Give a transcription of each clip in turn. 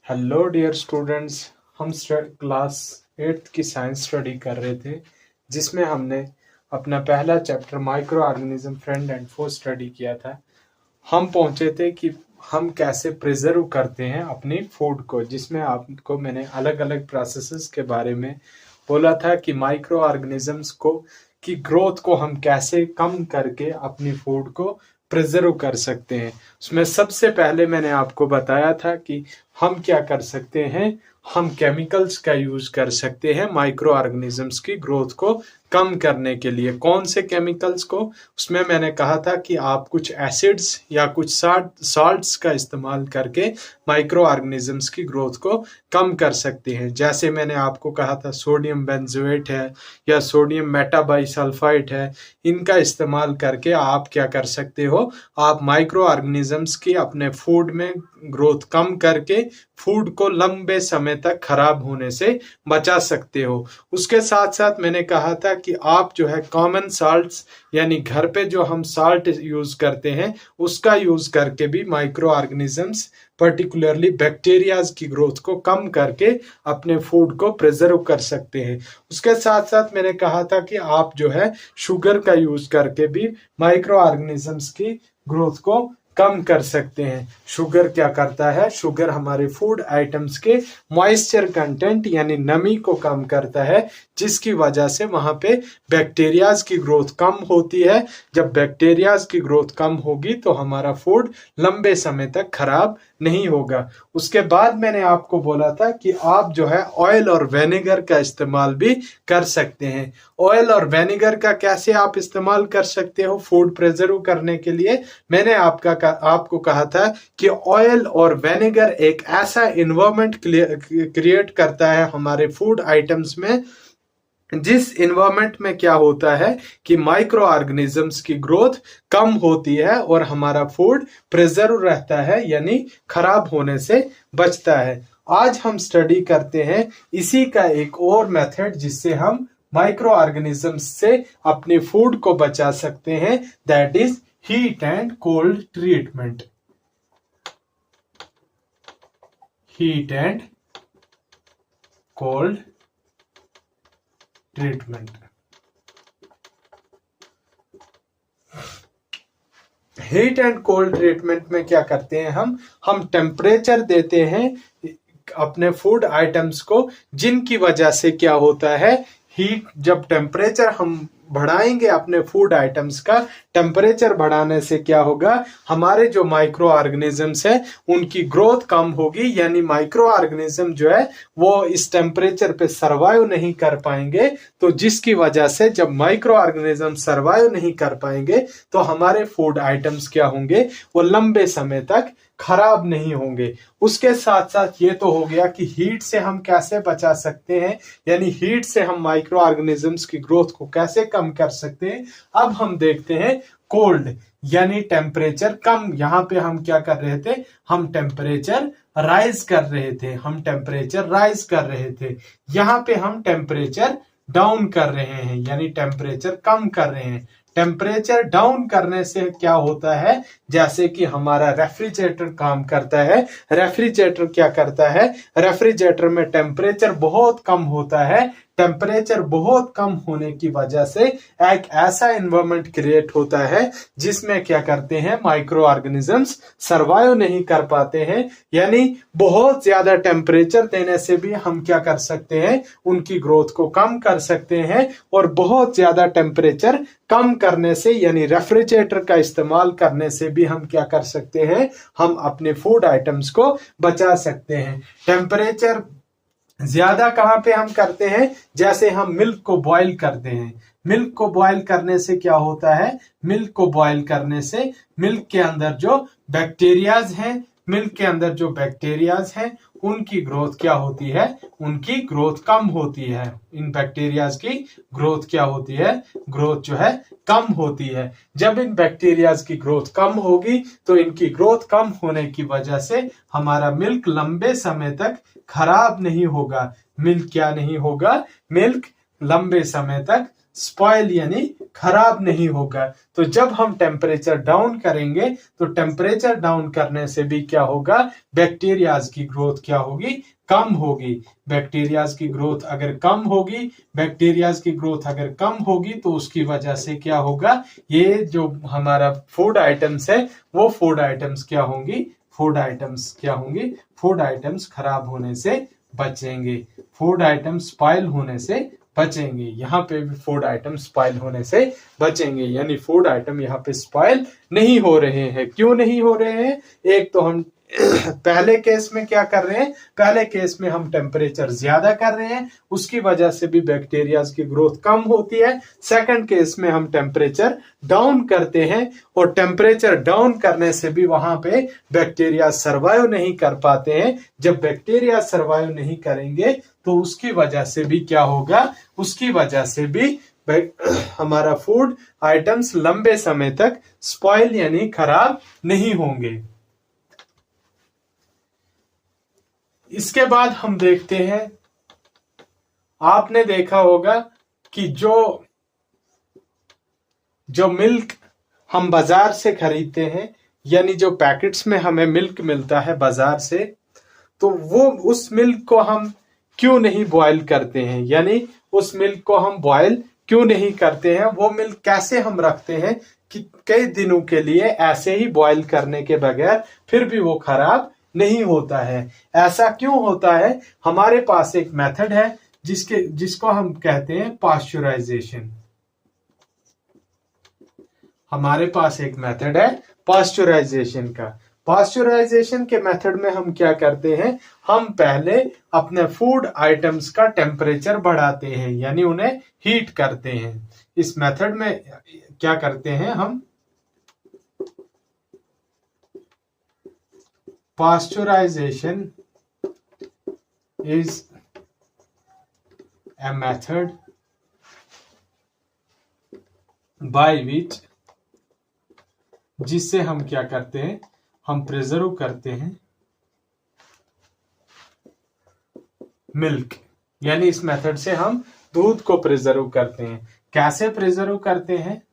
Hello dear students. हम class 8th की science study कर रहे थे, जिसमें हमने अपना पहला chapter microorganism friend and foe study किया था। हम पहुंचे थे कि हम कैसे प्रिजर्व करते हैं अपनी फूड को, जिसमें आपको मैंने अलग अलग प्रोसेसेस के बारे में बोला था कि माइक्रो ऑर्गेनिजम्स को की ग्रोथ को हम कैसे कम करके अपनी फूड को प्रिजर्व कर सकते हैं। उसमें सबसे पहले मैंने आपको बताया था कि हम क्या कर सकते हैं, हम केमिकल्स का यूज कर सकते हैं माइक्रो ऑर्गेनिजम्स की ग्रोथ को कम करने के लिए। कौन से केमिकल्स को? उसमें मैंने कहा था कि आप कुछ एसिड्स या कुछ साल्ट्स का इस्तेमाल करके माइक्रो ऑर्गेनिजम्स की ग्रोथ को कम कर सकते हैं। जैसे मैंने आपको कहा था सोडियम बेंजोएट है या सोडियम मेटाबाइसल्फाइड है, इनका इस्तेमाल करके आप क्या कर सकते हो, आप माइक्रो ऑर्गेनिजम्स की अपने फूड में ग्रोथ कम करके फूड को लंबे समय तक खराब होने से बचा सकते हो। उसके साथ साथ मैंने कहा था कि आप जो है कॉमन साल्ट्स यानी घर पे जो हम साल्ट यूज करते हैं उसका यूज करके भी माइक्रो ऑर्गेनिजम्स पर्टिकुलरली बैक्टीरियाज की ग्रोथ को कम करके अपने फूड को प्रिजर्व कर सकते हैं। उसके साथ साथ मैंने कहा था कि आप जो है शुगर का यूज करके भी माइक्रो ऑर्गेनिजम्स की ग्रोथ को कम कर सकते हैं। शुगर क्या करता है? शुगर हमारे फूड आइटम्स के मॉइस्चर कंटेंट यानी नमी को कम करता है, जिसकी वजह से वहां पे बैक्टीरियाज की ग्रोथ कम होती है। जब बैक्टीरियाज की ग्रोथ कम होगी तो हमारा फूड लंबे समय तक खराब नहीं होगा। उसके बाद मैंने आपको बोला था कि आप जो है ऑयल और विनेगर का इस्तेमाल भी कर सकते हैं। ऑयल और विनेगर का कैसे आप इस्तेमाल कर सकते हो फूड प्रिजर्व करने के लिए? मैंने आपको कहा था कि ऑयल और विनेगर एक ऐसा इन्वायरमेंट क्रिएट करता है हमारे फूड आइटम्स में, जिस इन्वायरमेंट में क्या होता है कि माइक्रो ऑर्गेनिजम्स की ग्रोथ कम होती है और हमारा फूड प्रिजर्व रहता है यानी खराब होने से बचता है। आज हम स्टडी करते हैं इसी का एक और मेथड जिससे हम माइक्रो ऑर्गेनिजम्स से अपने फूड को बचा सकते हैं, that is heat and cold treatment. Heat and cold treatment. Heat and cold treatment में क्या करते हैं हम टेम्परेचर देते हैं अपने फूड आइटम्स को, जिनकी वजह से क्या होता है, हीट जब टेम्परेचर हम बढ़ाएंगे अपने फूड आइटम्स का, टेम्परेचर बढ़ाने से क्या होगा, हमारे जो माइक्रो ऑर्गेनिजम्स है उनकी ग्रोथ कम होगी, यानी माइक्रो ऑर्गेनिज्म जो है वो इस टेम्परेचर पे सरवाइव नहीं कर पाएंगे। तो जिसकी वजह से जब माइक्रो ऑर्गेनिज्म सरवाइव नहीं कर पाएंगे तो हमारे फूड आइटम्स क्या होंगे, वो लंबे समय तक खराब नहीं होंगे। उसके साथ साथ ये तो हो गया कि हीट से हम कैसे बचा सकते हैं, यानी हीट से हम माइक्रो ऑर्गेनिजम्स की ग्रोथ को कैसे कम कर सकते हैं। अब हम देखते हैं कोल्ड यानी टेम्परेचर कम। यहां पे हम क्या कर रहे थे, हम टेम्परेचर राइज कर रहे थे, हम टेम्परेचर राइज कर रहे थे। यहां पे हम टेम्परेचर डाउन कर रहे हैं यानी टेम्परेचर कम कर रहे हैं। टेम्परेचर डाउन करने से क्या होता है, जैसे कि हमारा रेफ्रिजरेटर काम करता है। रेफ्रिजरेटर क्या करता है, रेफ्रिजरेटर में टेम्परेचर बहुत कम होता है। टेम्परेचर बहुत कम होने की वजह से एक ऐसा एनवायरनमेंट क्रिएट होता है जिसमें क्या करते हैं, माइक्रो ऑर्गेनिजम्स सरवाइव नहीं कर पाते हैं। यानी बहुत ज्यादा टेम्परेचर देने से भी हम क्या कर सकते हैं, उनकी ग्रोथ को कम कर सकते हैं। और बहुत ज्यादा टेम्परेचर कम करने से यानी रेफ्रिजरेटर का इस्तेमाल करने से भी हम क्या कर सकते हैं, हम अपने फूड आइटम्स को बचा सकते हैं। टेम्परेचर ज्यादा कहां पे हम करते हैं, जैसे हम मिल्क को बॉईल करते हैं। मिल्क को बॉईल करने से क्या होता है, मिल्क को बॉईल करने से मिल्क के अंदर जो बैक्टीरियाज हैं, मिल्क के अंदर जो बैक्टीरियाज हैं उनकी ग्रोथ क्या होती है, उनकी ग्रोथ कम होती है। इन बैक्टीरियाज की ग्रोथ क्या होती है, ग्रोथ जो है कम होती है। जब इन बैक्टीरियाज की ग्रोथ कम होगी तो इनकी ग्रोथ कम होने की वजह से हमारा मिल्क लंबे समय तक खराब नहीं होगा। मिल्क क्या नहीं होगा, मिल्क लंबे समय तक स्पॉइल यानी खराब नहीं होगा। तो जब हम टेम्परेचर डाउन करेंगे तो टेम्परेचर डाउन करने से भी क्या होगा, बैक्टीरियाज की ग्रोथ क्या होगी, कम होगी। बैक्टीरियाज की ग्रोथ अगर कम होगी, बैक्टीरियाज की ग्रोथ अगर कम होगी तो उसकी वजह से क्या होगा, ये जो हमारा फूड आइटम्स है वो फूड आइटम्स क्या होंगी, फूड आइटम्स क्या होंगी, फूड आइटम्स खराब होने से बचेंगे, फूड आइटम्स स्पॉइल होने से बचेंगे। यहाँ पे भी फूड आइटम स्पॉइल होने से बचेंगे, यानी फूड आइटम यहाँ पे स्पॉइल नहीं हो रहे हैं। क्यों नहीं हो रहे हैं? एक तो हम पहले केस में क्या कर रहे हैं, पहले केस में हम टेम्परेचर ज्यादा कर रहे हैं, उसकी वजह से भी बैक्टीरियाज की ग्रोथ कम होती है। सेकंड केस में हम टेम्परेचर डाउन करते हैं और टेम्परेचर डाउन करने से भी वहां पे बैक्टीरिया सर्वाइव नहीं कर पाते हैं। जब बैक्टीरिया सर्वाइव नहीं करेंगे तो उसकी वजह से भी क्या होगा, उसकी वजह से भी हमारा फूड आइटम्स लंबे समय तक स्पॉइल यानी खराब नहीं होंगे। इसके बाद हम देखते हैं, आपने देखा होगा कि जो मिल्क हम बाजार से खरीदते हैं, यानी जो पैकेट्स में हमें मिल्क मिलता है बाजार से, तो वो उस मिल्क को हम क्यों नहीं बॉयल करते हैं, यानी उस मिल्क को हम बॉयल क्यों नहीं करते हैं, वो मिल्क कैसे हम रखते हैं कि कई दिनों के लिए ऐसे ही बॉयल करने के बगैर फिर भी वो खराब नहीं होता है। ऐसा क्यों होता है? हमारे पास एक मेथड है जिसको हम कहते हैं पास्चुराइजेशन। हमारे पास एक मेथड है पास्चुराइजेशन का। पास्चुराइजेशन के मेथड में हम क्या करते हैं, हम पहले अपने फूड आइटम्स का टेम्परेचर बढ़ाते हैं, यानी उन्हें हीट करते हैं। इस मेथड में क्या करते हैं हम, Pasteurization is a method by which, जिससे हम क्या करते हैं, हम प्रिजर्व करते हैं मिल्क, यानी इस मेथड से हम दूध को प्रिजर्व करते हैं। कैसे प्रिजर्व करते हैं?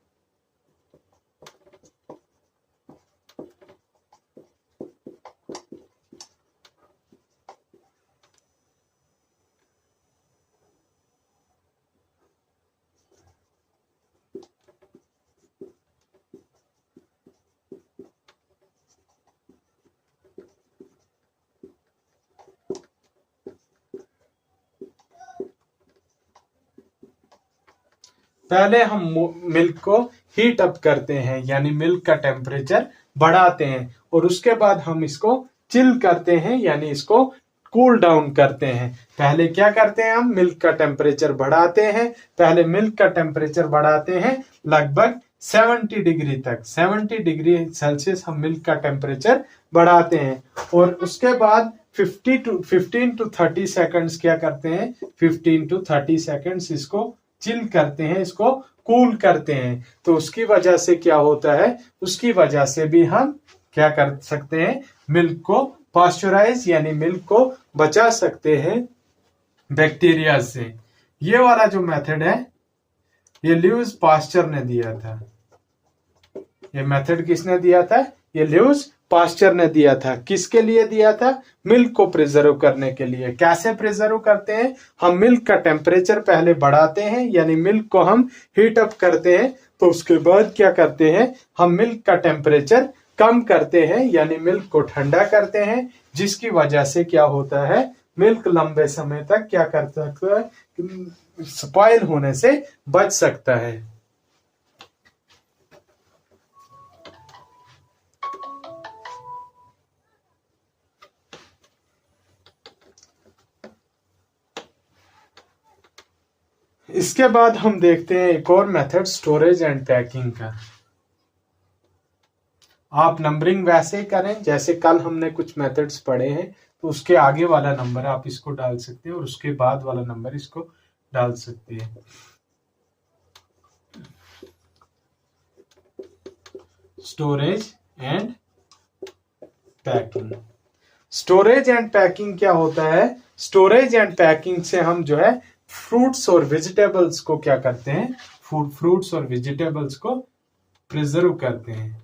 पहले हम मिल्क को हीट अप करते हैं, यानी मिल्क का टेम्परेचर बढ़ाते हैं, और उसके बाद हम इसको चिल करते हैं, यानी इसको कूल डाउन करते हैं। पहले क्या करते हैं, हम मिल्क का टेम्परेचर बढ़ाते हैं, पहले मिल्क का टेम्परेचर बढ़ाते हैं लगभग 70 डिग्री तक, 70 डिग्री सेल्सियस हम मिल्क का टेम्परेचर बढ़ाते हैं, और उसके बाद 15 टू 30 सेकंड्स क्या करते हैं, 15 टू 30 सेकंड्स इसको चिल करते हैं, इसको कूल करते हैं। तो उसकी वजह से क्या होता है, उसकी वजह से भी हम क्या कर सकते हैं, मिल्क को पास्चुराइज यानी मिल्क को बचा सकते हैं बैक्टीरिया से। ये वाला जो मेथड है ये ल्यूइस पास्चर ने दिया था। ये मेथड किसने दिया था? ये ल्यूइस पास्चर ने दिया था। किसके लिए दिया था? मिल्क को प्रिजर्व करने के लिए। कैसे प्रिजर्व करते हैं? हम मिल्क का टेम्परेचर पहले बढ़ाते हैं, यानी मिल्क को हम हीट अप करते हैं, तो उसके बाद क्या करते हैं, हम मिल्क का टेम्परेचर कम करते हैं, यानी मिल्क को ठंडा करते हैं, जिसकी वजह से क्या होता है, मिल्क लंबे समय तक क्या कर सकता है, स्पॉइल होने से बच सकता है। इसके बाद हम देखते हैं एक और मेथड, स्टोरेज एंड पैकिंग का। आप नंबरिंग वैसे ही करें जैसे कल हमने कुछ मेथड्स पढ़े हैं, तो उसके आगे वाला नंबर आप इसको डाल सकते हैं और उसके बाद वाला नंबर इसको डाल सकते हैं। Storage and packing. Storage and packing क्या होता है? स्टोरेज एंड पैकिंग से हम जो है फ्रूट्स और वेजिटेबल्स को क्या करते हैं, फ्रूट्स और वेजिटेबल्स को प्रिजर्व करते हैं।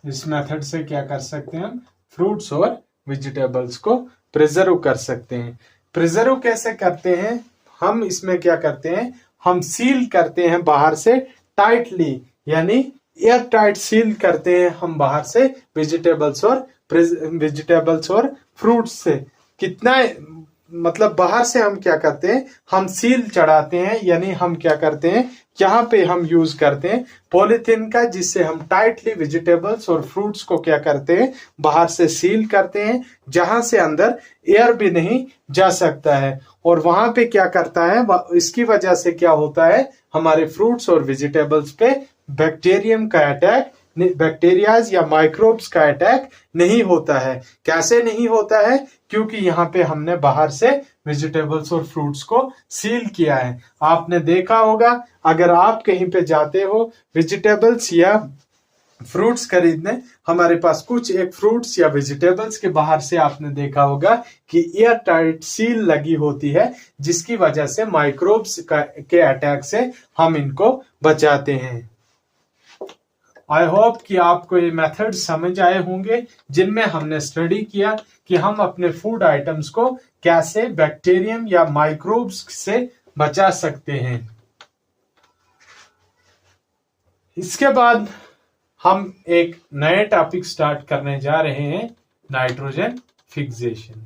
इस मेथड से क्या कर सकते हैं हम, फ्रूट्स और वेजिटेबल्स को प्रिजर्व कर सकते हैं। प्रिजर्व कैसे करते हैं, हम इसमें क्या करते हैं, हम सील करते हैं बाहर से टाइटली, यानी एयर टाइट सील करते हैं हम बाहर से वेजिटेबल्स और फ्रूट्स से। कितना मतलब बाहर से हम क्या करते हैं, हम सील चढ़ाते हैं, यानी हम क्या करते हैं, यहाँ पे हम यूज करते हैं पॉलीथीन का, जिससे हम टाइटली वेजिटेबल्स और फ्रूट्स को क्या करते हैं, बाहर से सील करते हैं, जहां से अंदर एयर भी नहीं जा सकता है। और वहां पे क्या करता है, इसकी वजह से क्या होता है, हमारे फ्रूट्स और वेजिटेबल्स पे बैक्टीरियम का अटैक, बैक्टीरियाज या माइक्रोब्स का अटैक नहीं होता है। कैसे नहीं होता है, क्योंकि यहाँ पे हमने बाहर से वेजिटेबल्स और फ्रूट्स को सील किया है। आपने देखा होगा, अगर आप कहीं पे जाते हो वेजिटेबल्स या फ्रूट्स खरीदने, हमारे पास कुछ एक फ्रूट्स या वेजिटेबल्स के बाहर से आपने देखा होगा कि एयर टाइट सील लगी होती है, जिसकी वजह से माइक्रोब्स के अटैक से हम इनको बचाते हैं। आई होप कि आपको ये मेथड समझ आए होंगे, जिनमें हमने स्टडी किया कि हम अपने फूड आइटम्स को कैसे बैक्टीरियम या माइक्रोब्स से बचा सकते हैं। इसके बाद हम एक नए टॉपिक स्टार्ट करने जा रहे हैं, नाइट्रोजन फिक्सेशन।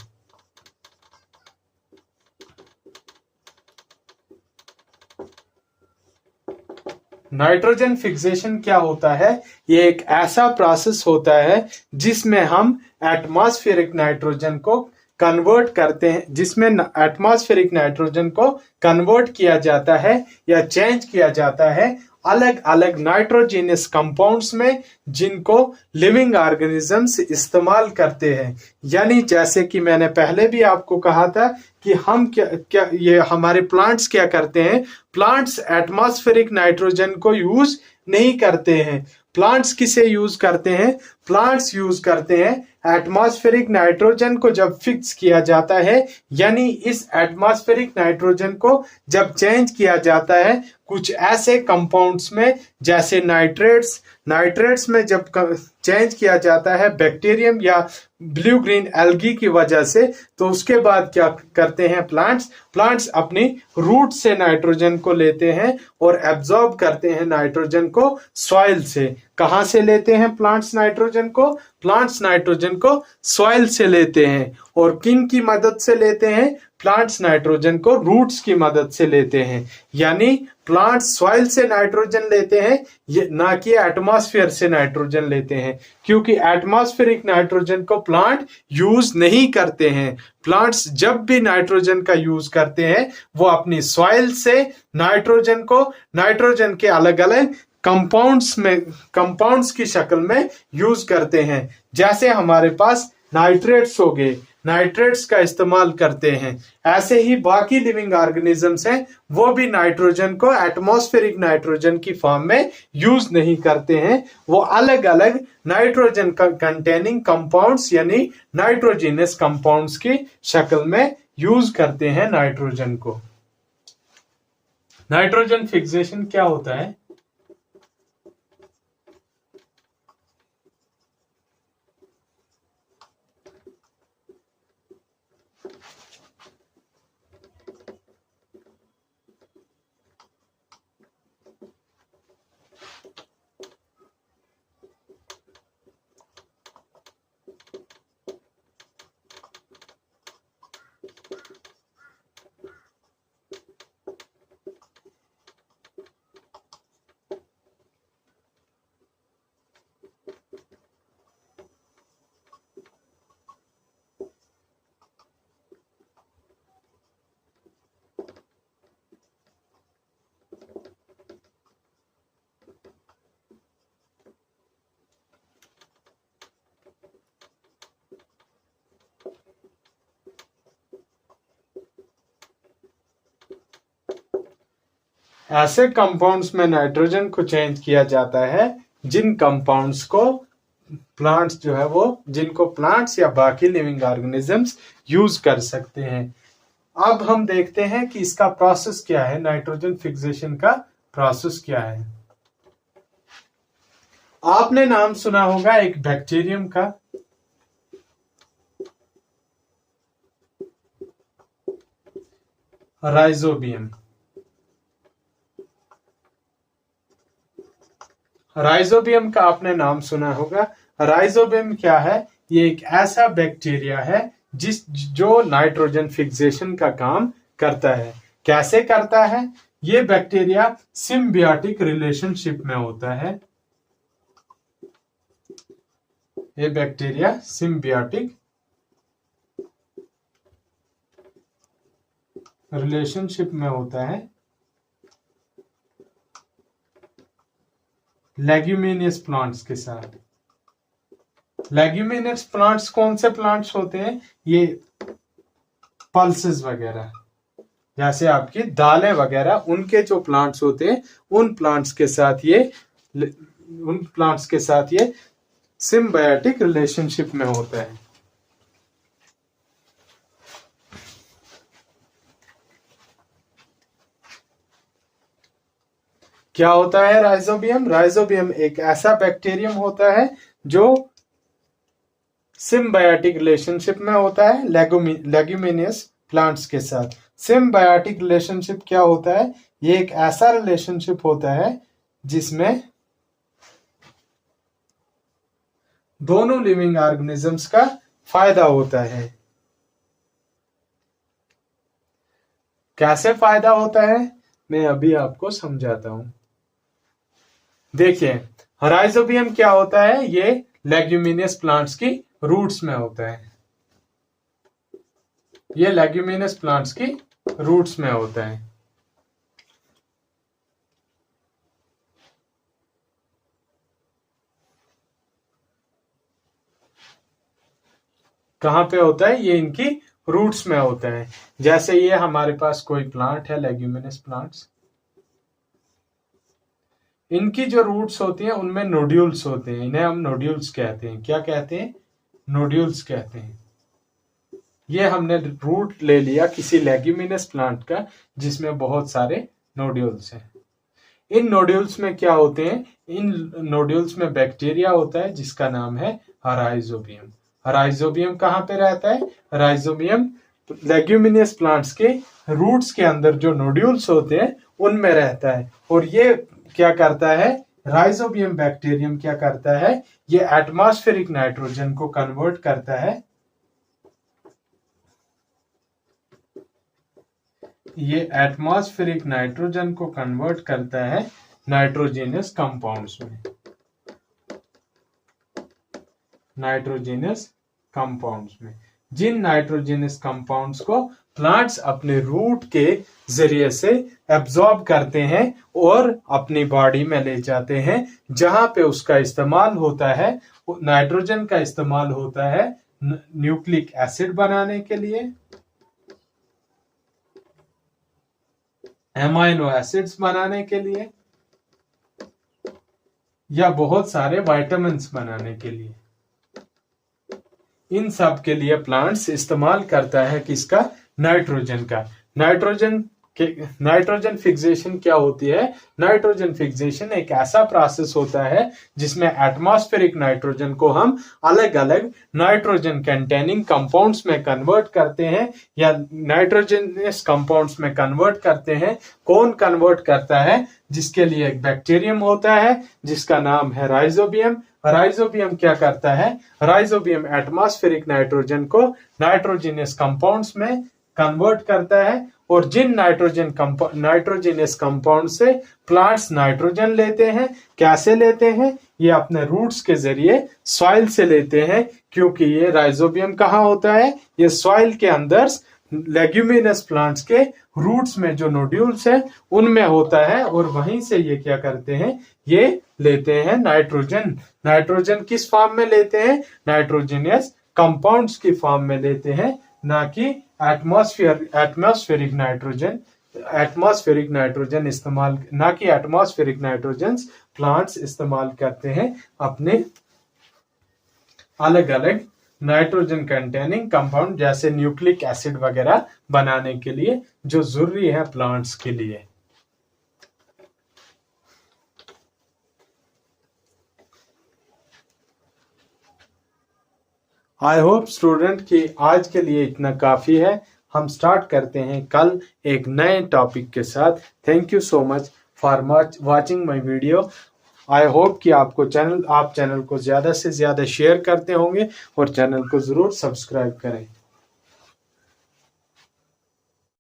नाइट्रोजन फिक्सेशन क्या होता है, ये एक ऐसा प्रोसेस होता है जिसमें हम एटमॉस्फेरिक नाइट्रोजन को कन्वर्ट करते हैं, जिसमें एटमॉस्फेरिक नाइट्रोजन को कन्वर्ट किया जाता है या चेंज किया जाता है अलग अलग नाइट्रोजीनियस कंपाउंड्स में, जिनको लिविंग ऑर्गेनिजम्स इस्तेमाल करते हैं। यानी जैसे कि मैंने पहले भी आपको कहा था कि हम क्या ये हमारे प्लांट्स क्या करते हैं, प्लांट्स एटमॉस्फेरिक नाइट्रोजन को यूज नहीं करते हैं। प्लांट्स किसे यूज करते हैं, प्लांट्स यूज करते हैं एटमॉस्फेरिक नाइट्रोजन को जब फिक्स किया जाता है, यानी इस एटमॉस्फेरिक नाइट्रोजन को जब चेंज किया जाता है कुछ ऐसे कंपाउंड्स में, जैसे नाइट्रेट्स में जब चेंज किया जाता है बैक्टीरियम या ब्लू ग्रीन एल्गी की वजह से, तो उसके बाद क्या करते हैं प्लांट्स अपनी रूट से नाइट्रोजन को लेते हैं और एब्जॉर्ब करते हैं नाइट्रोजन को सॉइल से। कहां से लेते हैं प्लांट्स नाइट्रोजन को, प्लांट्स नाइट्रोजन को सॉइल से लेते हैं। और किन की मदद से लेते हैं, प्लांट्स नाइट्रोजन को रूट्स की मदद से लेते हैं। यानी प्लांट सॉइल से नाइट्रोजन लेते हैं, ये ना कि एटमॉस्फेयर से नाइट्रोजन लेते हैं, क्योंकि एटमॉस्फेरिक नाइट्रोजन को प्लांट यूज नहीं करते हैं। प्लांट्स जब भी नाइट्रोजन का यूज करते हैं, वो अपनी सॉइल से नाइट्रोजन के अलग अलग कंपाउंड्स की शक्ल में यूज करते हैं। जैसे हमारे पास नाइट्रेट्स हो गए, नाइट्रेट्स का इस्तेमाल करते हैं, ऐसे ही बाकी लिविंग ऑर्गेनिजम्स हैं, वो भी नाइट्रोजन को एटमॉस्फेरिक नाइट्रोजन की फॉर्म में यूज नहीं करते हैं। वो अलग अलग नाइट्रोजन कंटेनिंग कंपाउंड्स यानी नाइट्रोजीनियस कंपाउंड्स की शक्ल में यूज करते हैं नाइट्रोजन को। नाइट्रोजन फिक्सेशन क्या होता है, ऐसे कंपाउंड्स में नाइट्रोजन को चेंज किया जाता है जिन कंपाउंड्स को प्लांट्स जो है वो जिनको प्लांट्स या बाकी लिविंग ऑर्गेनिजम्स यूज कर सकते हैं। अब हम देखते हैं कि इसका प्रोसेस क्या है, नाइट्रोजन फिक्सेशन का प्रोसेस क्या है। आपने नाम सुना होगा एक बैक्टीरियम का, राइजोबियम। राइजोबियम का आपने नाम सुना होगा। राइजोबियम क्या है? ये एक ऐसा बैक्टीरिया है जो नाइट्रोजन फिक्सेशन का काम करता है। कैसे करता है? ये बैक्टीरिया सिम्बियोटिक रिलेशनशिप में होता है। ये बैक्टीरिया सिम्बियोटिक रिलेशनशिप में होता है लेग्यूमिनियस प्लांट्स के साथ। लेग्यूमिनियस प्लांट्स कौन से प्लांट्स होते हैं? ये पल्सेस वगैरह, जैसे आपकी दालें वगैरह, उनके जो प्लांट्स होते हैं उन प्लांट्स के साथ ये सिम्बायोटिक रिलेशनशिप में होता है। क्या होता है राइजोबियम? राइजोबियम एक ऐसा बैक्टीरियम होता है जो सिम्बायोटिक रिलेशनशिप में होता है लेग्यूमिनियस प्लांट्स के साथ। सिम्बायोटिक रिलेशनशिप क्या होता है? ये एक ऐसा रिलेशनशिप होता है जिसमें दोनों लिविंग ऑर्गेनिजम्स का फायदा होता है। कैसे फायदा होता है मैं अभी आपको समझाता हूं। देखिए, राइजोबियम क्या होता है? ये लेग्यूमिनियस प्लांट्स की रूट्स में होता है। ये लेग्यूमिनियस प्लांट्स की रूट्स में होता है। कहां पे होता है? ये इनकी रूट्स में होता है। जैसे ये हमारे पास कोई प्लांट है, लेग्यूमिनस प्लांट्स, इनकी जो रूट्स होती हैं उनमें नोड्यूल्स होते हैं। इन्हें हम नोड्यूल्स कहते हैं। क्या कहते हैं? नोड्यूल्स कहते हैं। ये हमने रूट ले लिया किसी लेग्यूमिनस प्लांट का जिसमें बहुत सारे नोड्यूल्स हैं। इन नोड्यूल्स में क्या होते हैं? इन नोड्यूल्स में बैक्टीरिया होता है जिसका नाम है राइजोबियम। राइजोबियम कहाँ पे रहता है? राइजोबियम लेग्यूमिनियस प्लांट्स के रूट्स के अंदर जो नोड्यूल्स होते हैं उनमें रहता है। और ये क्या करता है? राइजोबियम बैक्टीरियम क्या करता है? ये एटमॉस्फेरिक नाइट्रोजन को कन्वर्ट करता है। ये एटमॉस्फेरिक नाइट्रोजन को कन्वर्ट करता है नाइट्रोजीनियस कंपाउंड्स में। नाइट्रोजीनियस कंपाउंड्स में, जिन नाइट्रोजीनियस कंपाउंड्स को प्लांट्स अपने रूट के जरिए से एब्जॉर्ब करते हैं और अपनी बॉडी में ले जाते हैं, जहां पे उसका इस्तेमाल होता है, नाइट्रोजन का इस्तेमाल होता है न्यूक्लिक एसिड बनाने के लिए, एमाइनो एसिड्स बनाने के लिए, या बहुत सारे विटामिन्स बनाने के लिए। इन सब के लिए प्लांट्स इस्तेमाल करता है किसका? नाइट्रोजन का। नाइट्रोजन फिक्सेशन क्या होती है? नाइट्रोजन फिक्सेशन एक ऐसा प्रोसेस होता है जिसमें एटमॉस्फेरिक नाइट्रोजन को हम अलग अलग नाइट्रोजन कंटेनिंग कंपाउंड्स में कन्वर्ट करते हैं या नाइट्रोजनस कंपाउंड्स में कन्वर्ट करते हैं। कौन कन्वर्ट करता है? जिसके लिए एक बैक्टीरियम होता है जिसका नाम है राइजोबियम। राइजोबियम क्या करता है? राइजोबियम एटमॉस्फेरिक नाइट्रोजन को नाइट्रोजनस कंपाउंड्स में कन्वर्ट करता है और जिन नाइट्रोजनस कंपाउंड से प्लांट्स नाइट्रोजन लेते हैं। कैसे लेते हैं? ये अपने रूट्स के जरिए सॉइल से लेते हैं, क्योंकि ये राइजोबियम कहाँ होता है? ये सॉइल के अंदर लेग्यूमिनस प्लांट्स के रूट्स में जो नोड्यूल्स है उनमें होता है और वहीं से ये क्या करते हैं? ये लेते हैं नाइट्रोजन। नाइट्रोजन किस फॉर्म में लेते हैं? नाइट्रोजनस कंपाउंड्स की फॉर्म में लेते हैं, ना कि एटमॉस्फेरिक नाइट्रोजन एटमॉस्फेरिक नाइट्रोजन इस्तेमाल, ना कि एटमॉस्फेरिक नाइट्रोजन प्लांट्स इस्तेमाल करते हैं अपने अलग अलग नाइट्रोजन कंटेनिंग कंपाउंड जैसे न्यूक्लिक एसिड वगैरह बनाने के लिए, जो जरूरी है प्लांट्स के लिए। आई होप स्टूडेंट कि आज के लिए इतना काफी है। हम स्टार्ट करते हैं कल एक नए टॉपिक के साथ। Thank you so much for watching my video. I hope कि आप चैनल को ज़्यादा से ज़्यादा शेयर करते होंगे और चैनल को ज़रूर सब्सक्राइब करें।